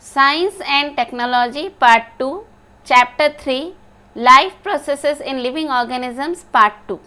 Science and Technology Part 2, Chapter 3, Life Processes in Living Organisms Part 2.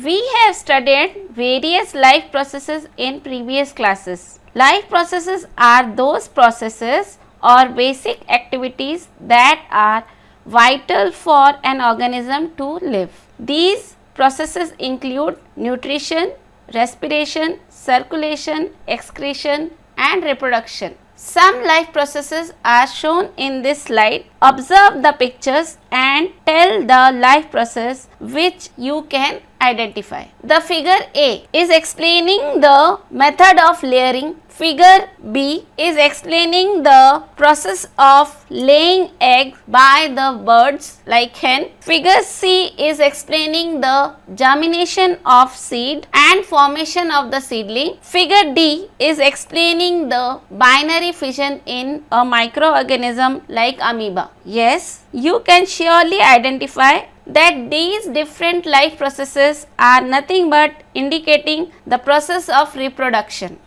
We have studied various life processes in previous classes. Life processes are those processes or basic activities that are vital for an organism to live. These processes include nutrition, respiration, circulation, excretion and reproduction. Some life processes are shown in this slide. Observe the pictures and tell the life process which you can identify. The figure A is explaining the method of layering. Figure B is explaining the process of laying eggs by the birds like hen. Figure C is explaining the germination of seed and formation of the seedling. Figure D is explaining the binary fission in a microorganism like amoeba. Yes, you can surely identify that these different life processes are nothing but indicating the process of reproduction.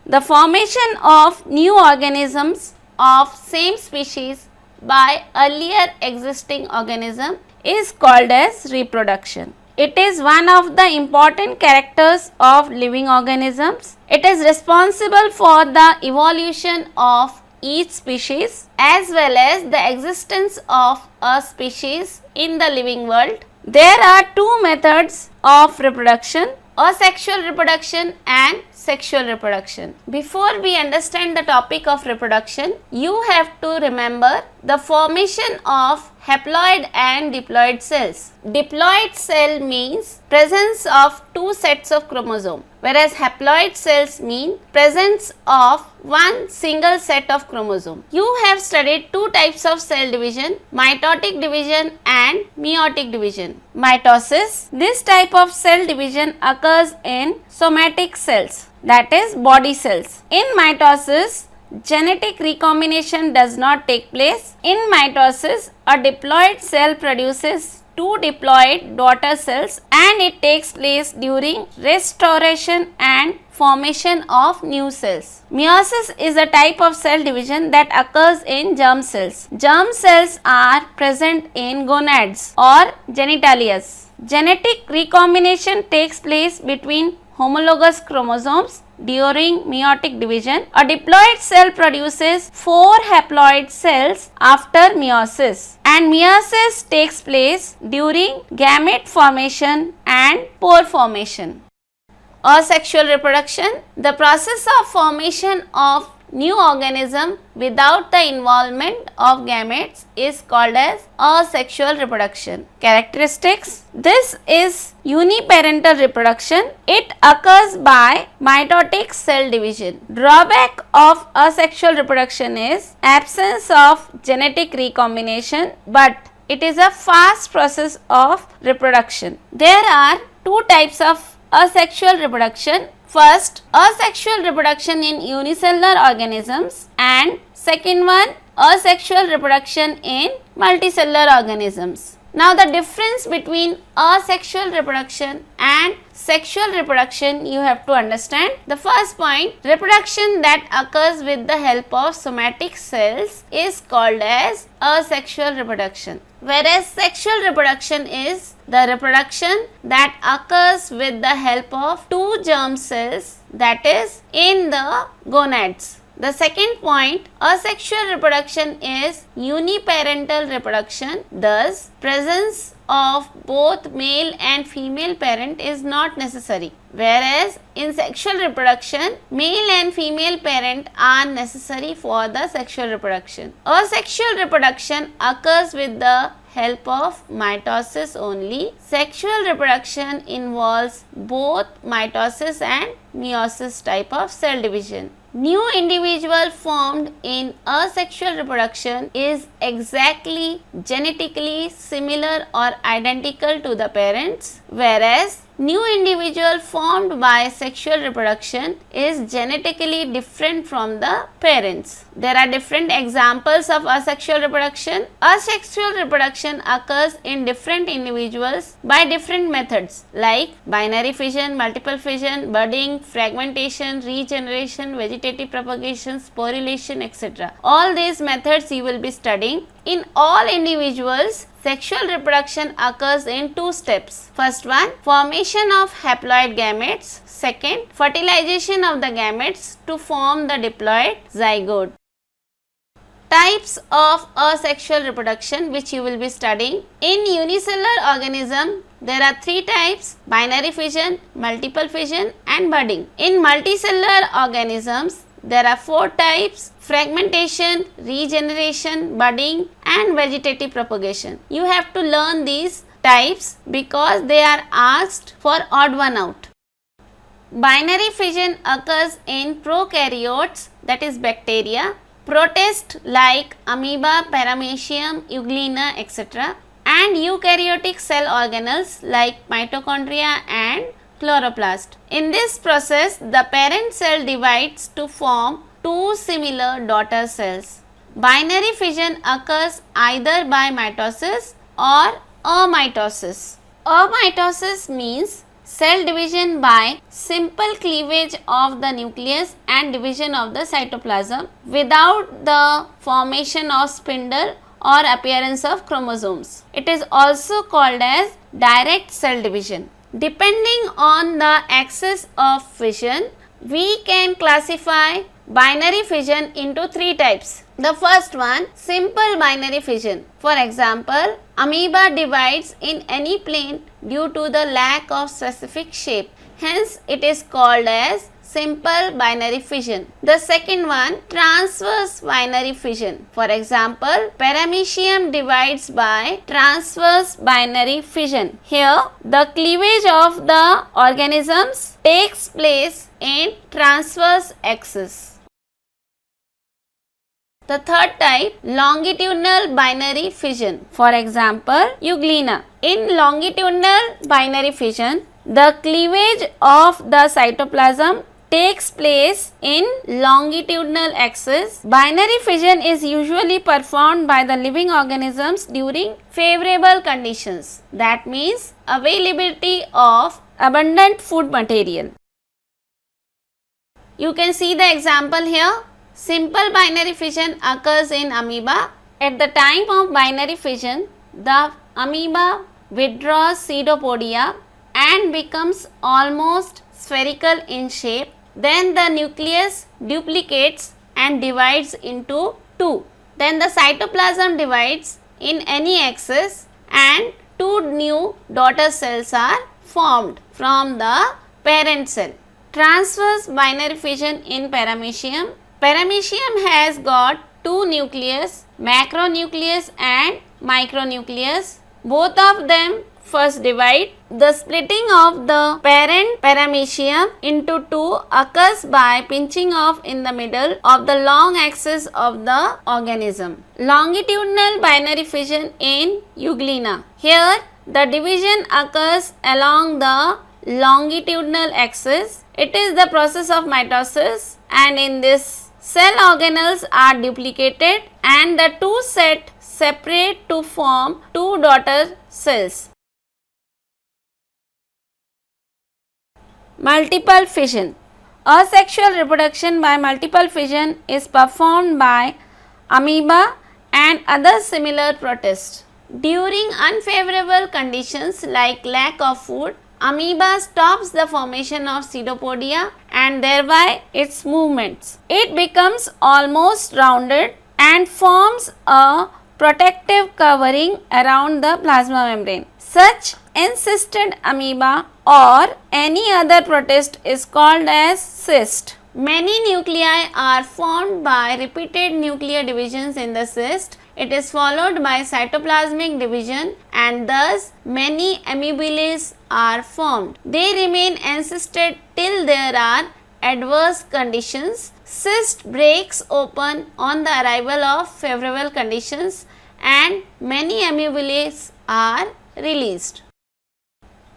The formation of new organisms of same species by earlier existing organism is called as reproduction. It is one of the important characters of living organisms. It is responsible for the evolution of each species as well as the existence of a species in the living world. There are two methods of reproduction: asexual reproduction and sexual reproduction. Before we understand the topic of reproduction, you have to remember the formation of haploid and diploid cells. Diploid cell means presence of two sets of chromosome, whereas haploid cells mean presence of one single set of chromosome. You have studied two types of cell division: mitotic division and meiotic division. Mitosis, this type of cell division occurs in somatic cells, that is body cells. In mitosis, genetic recombination does not take place. In mitosis, a diploid cell produces two diploid daughter cells and it takes place during restoration and formation of new cells. Meiosis is a type of cell division that occurs in germ cells. Germ cells are present in gonads or genitalia. Genetic recombination takes place between homologous chromosomes during meiotic division. A diploid cell produces 4 haploid cells after meiosis, and meiosis takes place during gamete formation and pore formation. Asexual reproduction, the process of formation of new organism without the involvement of gametes is called as asexual reproduction. Characteristics: this is uniparental reproduction. It occurs by mitotic cell division. Drawback of asexual reproduction is absence of genetic recombination, but it is a fast process of reproduction. There are two types of asexual reproduction. First, asexual reproduction in unicellular organisms, and second one, asexual reproduction in multicellular organisms. Now, the difference between asexual reproduction and sexual reproduction you have to understand. The first point, reproduction that occurs with the help of somatic cells is called as asexual reproduction, whereas sexual reproduction is the reproduction that occurs with the help of two germ cells, that is in the gonads. The second point, asexual reproduction is uniparental reproduction, thus presence of both male and female parent is not necessary, whereas in sexual reproduction, male and female parent are necessary for the sexual reproduction. Asexual reproduction occurs with the help of mitosis only. Sexual reproduction involves both mitosis and meiosis type of cell division. New individual formed in asexual reproduction is exactly genetically similar or identical to the parents, whereas New individual formed by sexual reproduction is genetically different from the parents. There are different examples of asexual reproduction. Asexual reproduction occurs in different individuals by different methods like binary fission, multiple fission, budding, fragmentation, regeneration, vegetative propagation, sporulation, etc. All these methods you will be studying. In all individuals, sexual reproduction occurs in two steps. First one, formation of haploid gametes. Second, fertilization of the gametes to form the diploid zygote. Types of asexual reproduction which you will be studying. In unicellular organism, there are three types: binary fission, multiple fission and budding. In multicellular organisms, there are four types: fragmentation, regeneration, budding and vegetative propagation. You have to learn these types because they are asked for odd one out. Binary fission occurs in prokaryotes, that is bacteria, protists like amoeba, paramecium, euglena, etc. and eukaryotic cell organelles like mitochondria and chloroplast. In this process, the parent cell divides to form two similar daughter cells. Binary fission occurs either by mitosis or amitosis. Amitosis means cell division by simple cleavage of the nucleus and division of the cytoplasm without the formation of spindle or appearance of chromosomes. It is also called as direct cell division. Depending on the axis of fission, we can classify binary fission into three types. The first one, simple binary fission. For example, amoeba divides in any plane due to the lack of specific shape. Hence, it is called as simple binary fission. The second one, transverse binary fission. For example, paramecium divides by transverse binary fission. Here, the cleavage of the organisms takes place in transverse axis. The third type, longitudinal binary fission. For example, euglena. In longitudinal binary fission, the cleavage of the cytoplasm takes place in longitudinal axis. Binary fission is usually performed by the living organisms during favorable conditions. That means availability of abundant food material. You can see the example here. Simple binary fission occurs in amoeba. At the time of binary fission, the amoeba withdraws pseudopodia and becomes almost spherical in shape. Then the nucleus duplicates and divides into two. Then the cytoplasm divides in any axis and two new daughter cells are formed from the parent cell. Transverse binary fission in paramecium. Paramecium has got two nucleus, macronucleus and micronucleus. Both of them first divide. The splitting of the parent paramecium into two occurs by pinching off in the middle of the long axis of the organism. Longitudinal binary fission in euglena. Here the division occurs along the longitudinal axis. It is the process of mitosis, and in this cell organelles are duplicated and the two set separate to form two daughter cells. Multiple fission. Asexual reproduction by multiple fission is performed by amoeba and other similar protists. During unfavorable conditions like lack of food, amoeba stops the formation of pseudopodia and thereby its movements. It becomes almost rounded and forms a protective covering around the plasma membrane. Such encysted amoeba or any other protist is called as cyst. Many nuclei are formed by repeated nuclear divisions in the cyst. It is followed by cytoplasmic division and thus many amoebulae are formed. They remain encysted till there are adverse conditions. Cyst breaks open on the arrival of favorable conditions and many amoebulae are released.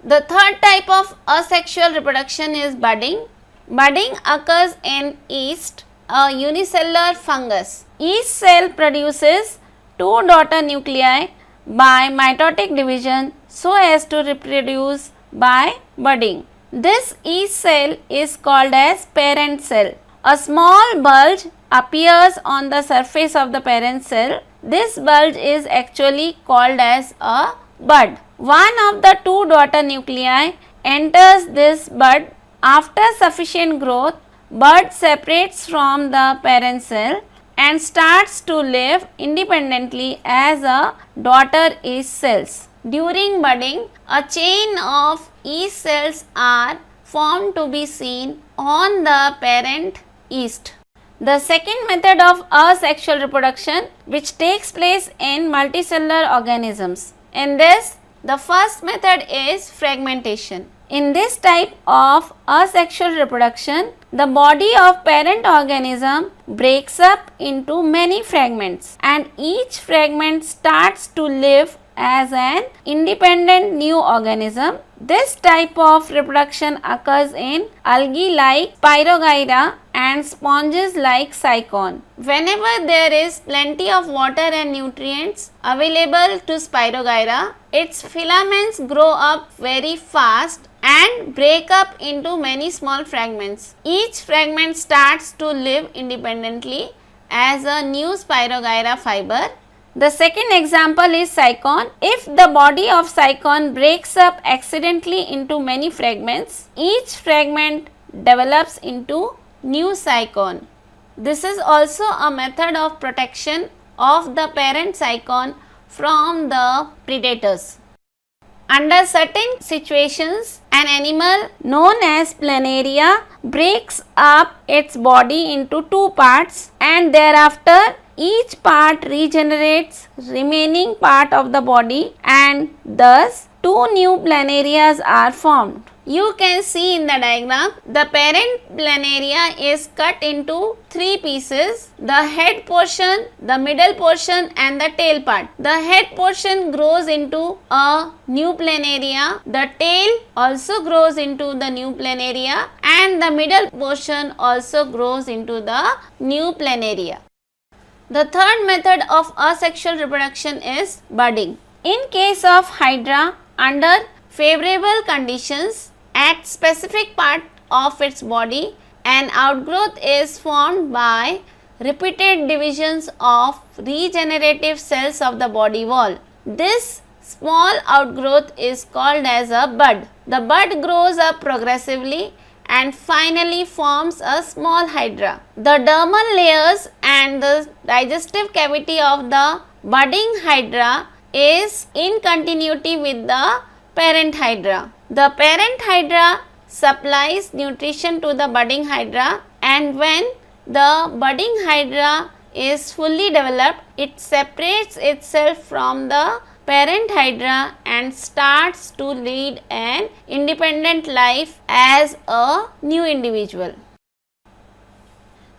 The third type of asexual reproduction is budding. Budding occurs in yeast, a unicellular fungus. Each cell produces two daughter nuclei by mitotic division so as to reproduce by budding. This yeast cell is called as parent cell. A small bulge appears on the surface of the parent cell. This bulge is actually called as a bud. One of the two daughter nuclei enters this bud. After sufficient growth, bud separates from the parent cell and starts to live independently as a daughter yeast cells. During budding, a chain of yeast cells are formed to be seen on the parent yeast. The second method of asexual reproduction, which takes place in multicellular organisms. In this, the first method is fragmentation. In this type of asexual reproduction, the body of parent organism breaks up into many fragments and each fragment starts to live as an independent new organism. This type of reproduction occurs in algae like Spirogyra and sponges like Cycon. Whenever there is plenty of water and nutrients available to Spirogyra, its filaments grow up very fast and break up into many small fragments. Each fragment starts to live independently as a new Spirogyra fiber. The second example is Cycon. If the body of Cycon breaks up accidentally into many fragments, each fragment develops into new Cycon. This is also a method of protection of the parent Cycon from the predators. Under certain situations, an animal known as planaria breaks up its body into two parts and thereafter each part regenerates remaining part of the body and thus two new planarias are formed. You can see in the diagram, the parent planaria is cut into three pieces: the head portion, the middle portion and the tail part. The head portion grows into a new planaria, the tail also grows into the new planaria and the middle portion also grows into the new planaria. The third method of asexual reproduction is budding. In case of hydra, under favorable conditions, at specific part of its body, an outgrowth is formed by repeated divisions of regenerative cells of the body wall. This small outgrowth is called as a bud. The bud grows up progressively and finally forms a small hydra. The dermal layers and the digestive cavity of the budding hydra is in continuity with the parent hydra. The parent hydra supplies nutrition to the budding hydra, and when the budding hydra is fully developed, it separates itself from the parent hydra and starts to lead an independent life as a new individual.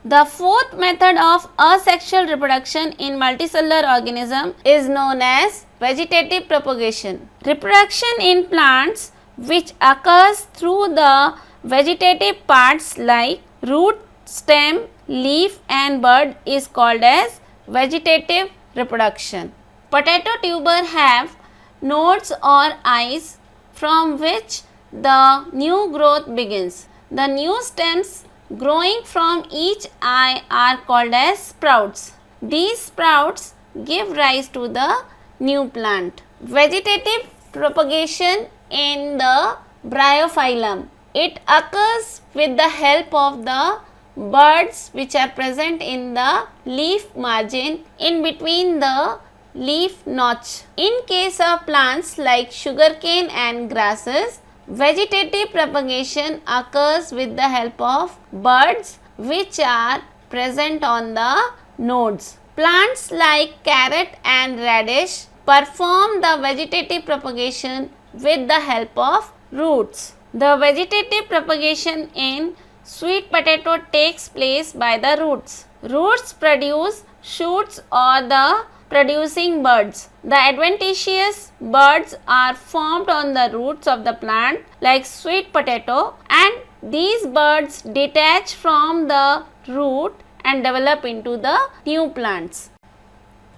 The fourth method of asexual reproduction in multicellular organism is known as vegetative propagation. Reproduction in plants which occurs through the vegetative parts like root, stem, leaf and bud is called as vegetative reproduction. Potato tuber have nodes or eyes from which the new growth begins. The new stems growing from each eye are called as sprouts. These sprouts give rise to the new plant. Vegetative propagation in the bryophyllum. It occurs with the help of the buds which are present in the leaf margin in between the leaf notch. In case of plants like sugarcane and grasses, vegetative propagation occurs with the help of buds which are present on the nodes. Plants like carrot and radish perform the vegetative propagation with the help of roots. The vegetative propagation in sweet potato takes place by the roots. Roots produce shoots or the producing buds. The adventitious buds are formed on the roots of the plant like sweet potato, and these buds detach from the root and develop into the new plants.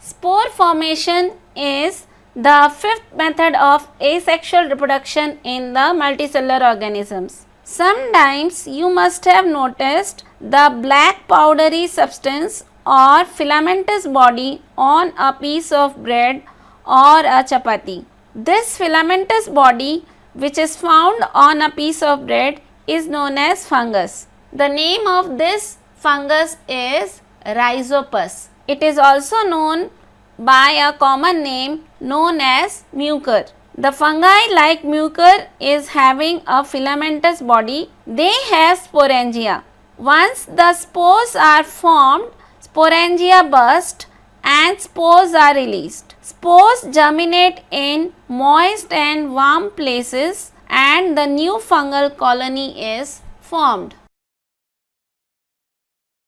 Spore formation is the fifth method of asexual reproduction in the multicellular organisms. Sometimes you must have noticed the black powdery substance or filamentous body on a piece of bread or a chapati. This filamentous body, which is found on a piece of bread, is known as fungus. The name of this fungus is Rhizopus. It is also known by a common name known as mucor. The fungi like mucor is having a filamentous body. They have sporangia. Once the spores are formed, sporangia burst and spores are released. Spores germinate in moist and warm places and the new fungal colony is formed.